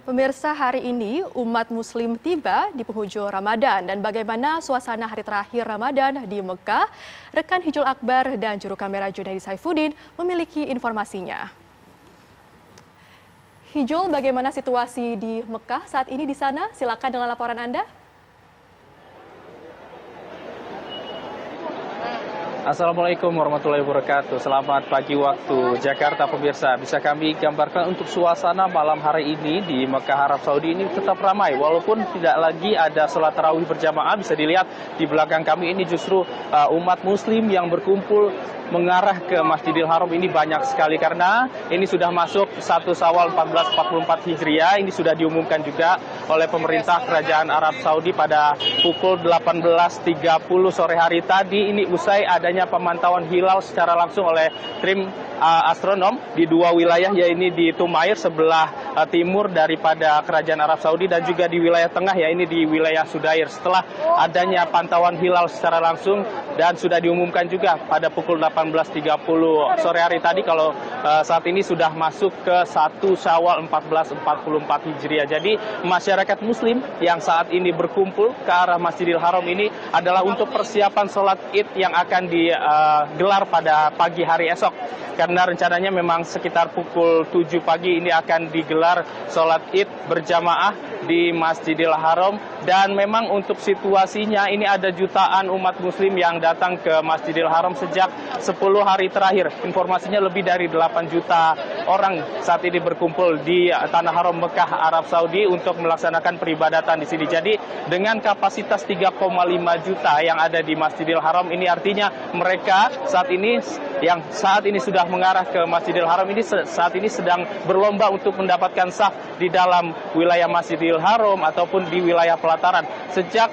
Pemirsa, hari ini umat Muslim tiba di penghujung Ramadan dan bagaimana suasana hari terakhir Ramadan di Mekah, rekan Hijul Akbar dan juru kamera Junaidi Saifuddin memiliki informasinya. Hijul, bagaimana situasi di Mekah saat ini di sana? Silakan dengan laporan Anda. Assalamualaikum warahmatullahi wabarakatuh. Selamat pagi waktu Jakarta pemirsa. Bisa kami gambarkan untuk suasana malam hari ini di Mekah Arab Saudi ini tetap ramai. Walaupun tidak lagi ada sholat tarawih berjamaah, bisa dilihat di belakang kami ini justru umat muslim yang berkumpul mengarah ke Masjidil Haram ini banyak sekali. Karena ini sudah masuk 1 Syawal 1444 Hijriah. Ini sudah diumumkan juga oleh pemerintah Kerajaan Arab Saudi pada pukul 18.30 sore hari tadi. Ini usai adanya pemantauan hilal secara langsung oleh tim astronom di 2 wilayah, yaitu di Tumair sebelah timur daripada Kerajaan Arab Saudi dan juga di wilayah tengah, yaitu di wilayah Sudair. Setelah adanya pantauan hilal secara langsung dan sudah diumumkan juga pada pukul 18.30 sore hari tadi kalau saat ini sudah masuk ke 1 Syawal 1444 Hijriah. Jadi masyarakat muslim yang saat ini berkumpul ke arah Masjidil Haram ini adalah untuk persiapan sholat Id yang akan digelar pada pagi hari esok. Karena rencananya memang sekitar pukul 7 pagi ini akan digelar sholat Id berjamaah di Masjidil Haram. Dan memang untuk situasinya ini ada jutaan umat muslim yang datang ke Masjidil Haram sejak 10 hari terakhir. Informasinya lebih dari 8 juta orang saat ini berkumpul di Tanah Haram Mekah Arab Saudi untuk melaksanakan peribadatan di sini. Jadi dengan kapasitas 3,5 juta yang ada di Masjidil Haram ini artinya mereka saat ini sudah mengarah ke Masjidil Haram ini saat ini sedang berlomba untuk mendapatkan saf di dalam wilayah Masjidil Haram ataupun di wilayah pelataran. Sejak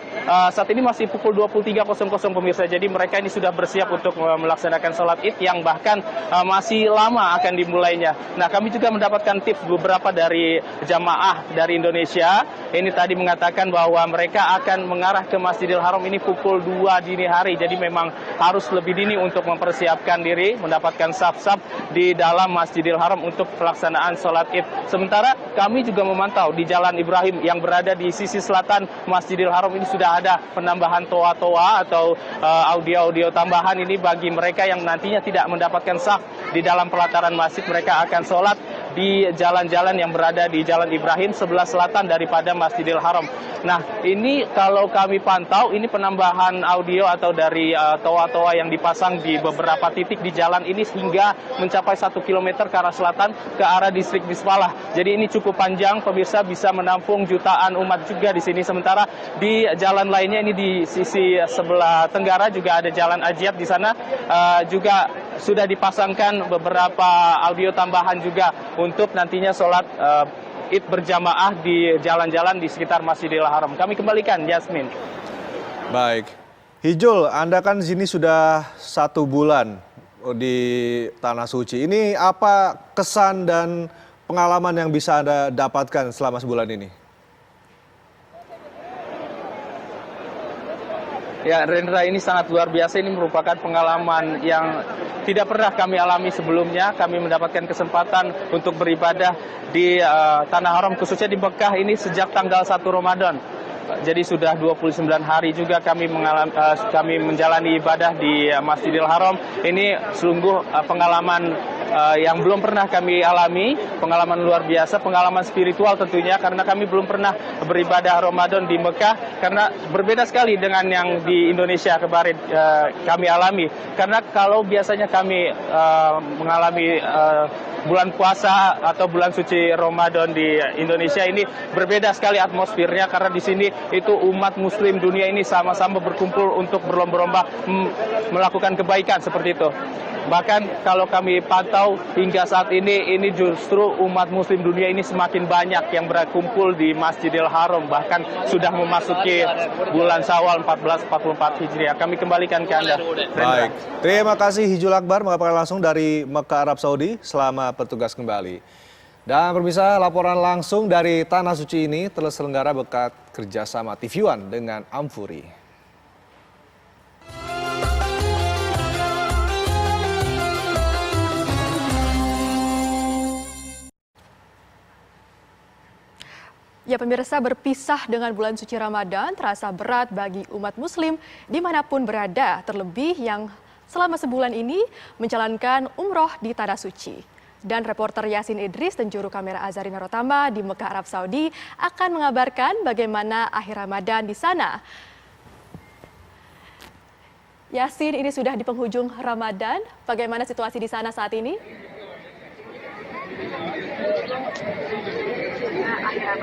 saat ini masih pukul 23.00 pemirsa. Jadi mereka ini sudah bersiap untuk melaksanakan sholat Id yang bahkan masih lama akan dimulainya. Nah, kami juga mendapatkan tips beberapa dari jamaah dari Indonesia. Ini tadi mengatakan bahwa mereka akan mengarah ke Masjidil Haram ini pukul 2 dini hari. Jadi memang harus lebih dini untuk mempersiapkan diri, mendapatkan saf-saf di dalam Masjidil Haram untuk pelaksanaan sholat Id. Sementara kami juga memantau di Jalan Ibrahim yang berada di sisi selatan Masjidil Haram ini sudah ada penambahan toa-toa atau audio-audio tambahan ini bagi mereka yang nantinya tidak mendapatkan saf di dalam pelataran masjid. Mereka akan sholat di jalan-jalan yang berada di Jalan Ibrahim sebelah selatan daripada Masjidil Haram. Nah, ini kalau kami pantau, ini penambahan audio atau dari toa-toa yang dipasang di beberapa titik di jalan ini hingga mencapai 1 km ke arah selatan ke arah distrik Bismillah. Jadi ini cukup panjang, pemirsa, bisa menampung jutaan umat juga di sini. Sementara di jalan lainnya ini di sisi sebelah tenggara juga ada Jalan Ajiat di sana juga sudah dipasangkan beberapa audio tambahan juga untuk nantinya sholat Id berjamaah di jalan-jalan di sekitar Masjidil Haram. Kami kembalikan, Yasmin. Baik. Hijul, Anda kan di sini sudah 1 bulan di Tanah Suci. Ini apa kesan dan pengalaman yang bisa Anda dapatkan selama sebulan ini? Ya, Rendra, ini sangat luar biasa. Ini merupakan pengalaman yang tidak pernah kami alami sebelumnya. Kami mendapatkan kesempatan untuk beribadah di Tanah Haram, khususnya di Mekah ini sejak tanggal 1 Ramadan. Jadi sudah 29 hari juga kami menjalani ibadah di Masjidil Haram. Ini sungguh pengalaman yang belum pernah kami alami, pengalaman luar biasa, pengalaman spiritual tentunya, karena kami belum pernah beribadah Ramadan di Mekah, karena berbeda sekali dengan yang di Indonesia kemarin kami alami. Karena kalau biasanya kami mengalami bulan puasa atau bulan suci Ramadan di Indonesia, ini berbeda sekali atmosfernya, karena di sini itu umat muslim dunia ini sama-sama berkumpul untuk berlomba-lomba melakukan kebaikan seperti itu. Bahkan kalau kami pantau hingga saat ini justru umat muslim dunia ini semakin banyak yang berkumpul di Masjidil Haram, bahkan sudah memasuki bulan Syawal 1444 Hijriah. Kami kembalikan ke Anda. Baik, terima kasih Hijul Akbar melaporkan langsung dari Mekah Arab Saudi. Selamat bertugas kembali. Dan pemirsa, laporan langsung dari Tanah Suci ini terselenggara berkat kerjasama TV One dengan Amfuri. Ya pemirsa, berpisah dengan bulan suci Ramadan terasa berat bagi umat muslim dimanapun berada, terlebih yang selama sebulan ini menjalankan umroh di Tanah Suci. Dan reporter Yasin Idris dan juru kamera Azharina Rotama di Mekah, Arab Saudi akan mengabarkan bagaimana akhir Ramadan di sana. Yasin, ini sudah di penghujung Ramadan, bagaimana situasi di sana saat ini?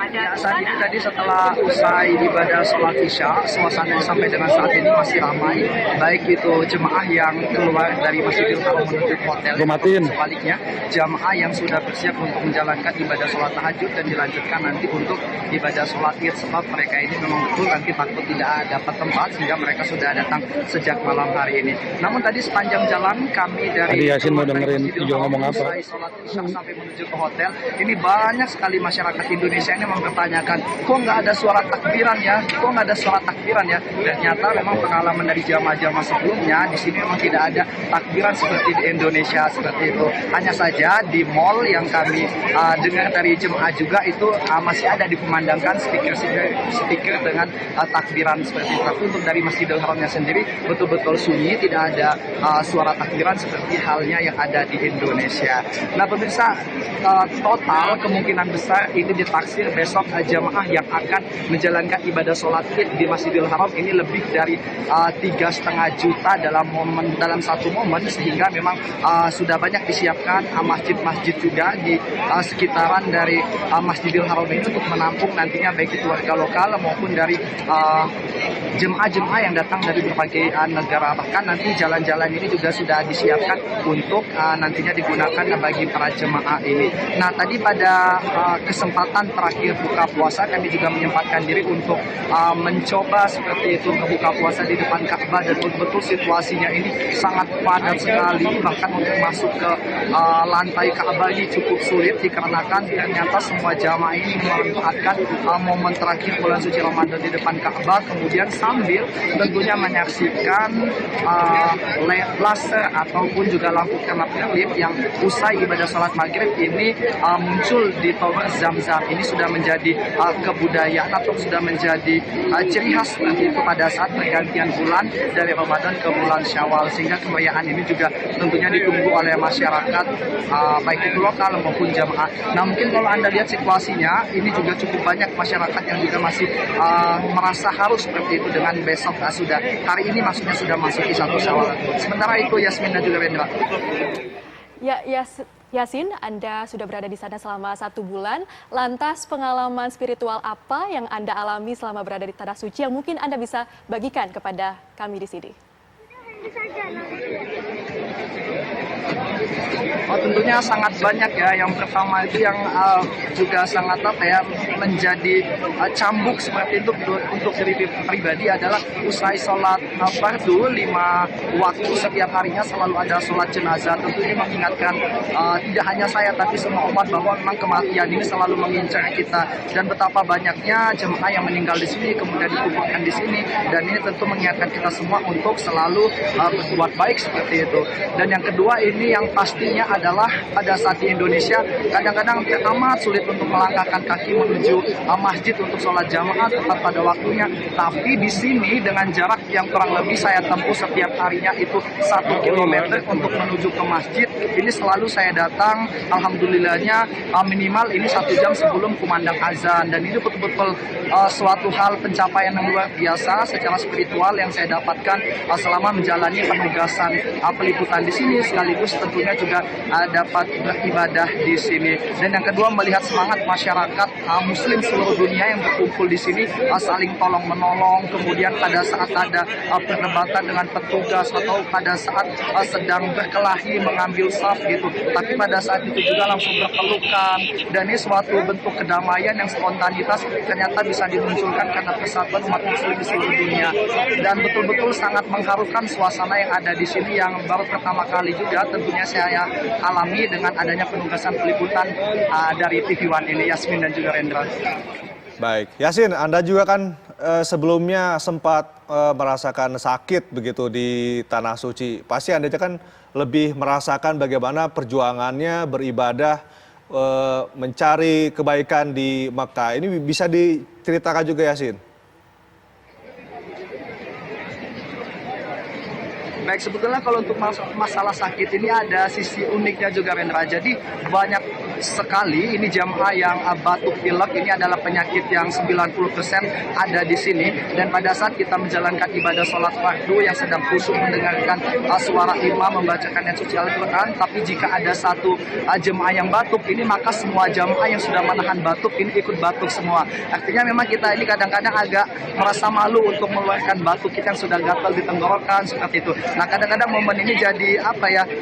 Ya, saat ini tadi setelah usai ibadah sholat isya, suasana sampai dengan saat ini masih ramai, baik itu jemaah yang keluar dari Masjidil Haram menuju ke hotel, ataupun sebaliknya jemaah yang sudah bersiap untuk menjalankan ibadah sholat tahajud dan dilanjutkan nanti untuk ibadah sholat id, sebab mereka ini memang betul nanti takut tidak dapat tempat sehingga mereka sudah datang sejak malam hari ini. Namun tadi sepanjang jalan kami dari Yasin mau dengerin video ngomong apa? Usai sholat isya sampai menuju ke hotel, ini banyak sekali masyarakat Indonesia ini mempertanyakan, kok nggak ada suara takbiran ya? Kok nggak ada suara takbiran ya? Dan ternyata memang pengalaman dari jamaah-jamaah sebelumnya di sini memang tidak ada takbiran seperti di Indonesia seperti itu. Hanya saja di mall yang kami dengar dari jemaah juga itu masih ada dikumandangkan stiker dengan takbiran seperti itu. Tapi untuk dari Masjidil Haramnya sendiri betul-betul sunyi, tidak ada suara takbiran seperti halnya yang ada di Indonesia. Nah pemirsa, total kemungkinan besar ini ditaksir besok jamaah yang akan menjalankan ibadah sholat id di Masjidil Haram ini lebih dari 3,5 juta dalam satu momen, sehingga memang sudah banyak disiapkan masjid-masjid juga di sekitaran dari Masjidil Haram ini untuk menampung nantinya baik itu warga lokal maupun dari jemaah-jemaah yang datang dari berbagai negara. Bahkan nanti jalan-jalan ini juga sudah disiapkan untuk nantinya digunakan bagi para jemaah ini. Nah tadi pada kesempatan terakhir buka puasa kami juga menyempatkan diri untuk mencoba seperti itu buka puasa di depan Ka'bah, dan betul-betul situasinya ini sangat padat sekali. Bahkan untuk masuk ke lantai Ka'bah ini cukup sulit dikarenakan ternyata semua jamaah ini memanfaatkan momen terakhir bulan suci Ramadan di depan Ka'bah, kemudian sambil tentunya menyaksikan laser ataupun juga lampu kelap-kelip yang usai ibadah sholat maghrib ini muncul di tower Zam-Zam. Ini sudah menjadi kebudayaan atau sudah menjadi ciri khas seperti itu pada saat pergantian bulan dari Ramadan ke bulan Syawal, sehingga kemeriahan ini juga tentunya ditunggu oleh masyarakat baik itu lokal maupun jamaah. Nah mungkin kalau Anda lihat situasinya ini juga cukup banyak masyarakat yang juga masih merasa harus seperti itu dengan besok sudah hari ini maksudnya sudah masuk di 1 Syawal. Sementara itu Yasmin dan juga Rendra. Ya, Yasin, Anda sudah berada di sana selama 1 bulan. Lantas pengalaman spiritual apa yang Anda alami selama berada di Tanah Suci yang mungkin Anda bisa bagikan kepada kami di sini? Oh, tentunya sangat banyak ya. Yang pertama itu yang juga sangat menjadi cambuk seperti itu untuk diri pribadi adalah usai sholat fardu 5 waktu setiap harinya selalu ada sholat jenazah. Tentunya mengingatkan tidak hanya saya tapi semua umat bahwa memang kematian ini selalu mengincar kita, dan betapa banyaknya jemaah yang meninggal di sini kemudian dikuburkan di sini, dan ini tentu mengingatkan kita semua untuk selalu berbuat baik seperti itu. Dan yang kedua ini yang pastinya adalah pada saat di Indonesia kadang-kadang amat sulit untuk melangkahkan kaki menuju masjid untuk sholat jamaah tepat pada waktunya. Tapi di sini dengan jarak yang kurang lebih saya tempuh setiap harinya itu 1 kilometer untuk menuju ke masjid, ini selalu saya datang alhamdulillahnya minimal ini 1 jam sebelum kumandang azan, dan ini betul-betul suatu hal pencapaian yang luar biasa secara spiritual yang saya dapatkan selama menjalani penugasan peliputan di sini, sekaligus tentunya juga dapat beribadah di sini. Dan yang kedua melihat semangat masyarakat muslim seluruh dunia yang berkumpul di sini saling tolong menolong, kemudian pada saat ada perdebatan dengan petugas atau pada saat sedang berkelahi mengambil saf gitu, tapi pada saat itu juga langsung berpelukan, dan ini suatu bentuk kedamaian yang spontanitas ternyata bisa dimunculkan karena persatuan umat muslim di seluruh dunia. Dan betul-betul sangat mengharukan suasana yang ada di sini yang baru pertama kali juga tentunya saya alami dengan adanya penugasan peliputan dari TV One ini. Yasmin dan juga Rendra. Baik, Yasin, Anda juga kan sebelumnya sempat merasakan sakit begitu di Tanah Suci. Pasti Anda kan lebih merasakan bagaimana perjuangannya beribadah mencari kebaikan di Mekah. Ini bisa diceritakan juga, Yasin? Baik, sebetulnya kalau untuk masalah sakit ini ada sisi uniknya juga, Rendra. Jadi banyak sekali ini jamaah yang batuk pilek, ini adalah penyakit yang 90% ada di sini. Dan pada saat kita menjalankan ibadah sholat fardu yang sedang khusyuk mendengarkan suara imam membacakan ayat suci Al-Quran, tapi jika ada satu jemaah yang batuk ini, maka semua jamaah yang sudah menahan batuk ini ikut batuk semua. Artinya memang kita ini kadang-kadang agak merasa malu untuk mengeluarkan batuk kita yang sudah gatal di tenggorokan seperti itu. Nah, kadang-kadang momen ini jadi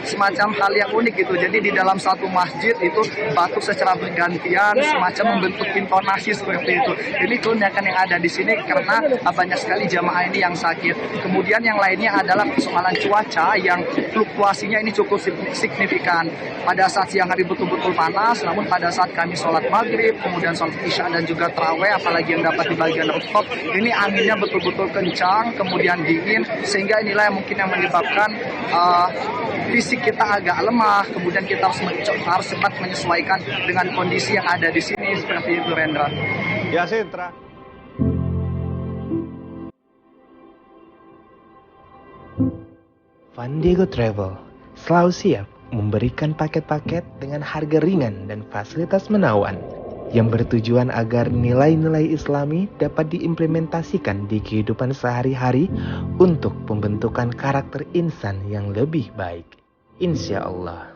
semacam hal yang unik gitu. Jadi di dalam satu masjid itu batuk secara bergantian, semacam membentuk intonasi seperti itu. Ini keunikan yang ada di sini karena banyak sekali jamaah ini yang sakit. Kemudian yang lainnya adalah persoalan cuaca yang fluktuasinya ini cukup signifikan. Pada saat siang hari betul-betul panas, namun pada saat kami sholat maghrib, kemudian sholat isya dan juga tarawih, apalagi yang dapat di bagian rooftop, ini anginnya betul-betul kencang, kemudian dingin, sehingga inilah yang mungkin yang menyebabkan fisik kita agak lemah, kemudian kita harus cepat menyesuaikan dengan kondisi yang ada di sini seperti itu, Rendra. Yasin, Vandigo Travel selalu siap memberikan paket-paket dengan harga ringan dan fasilitas menawan yang bertujuan agar nilai-nilai Islami dapat diimplementasikan di kehidupan sehari-hari untuk pembentukan karakter insan yang lebih baik. Insya Allah.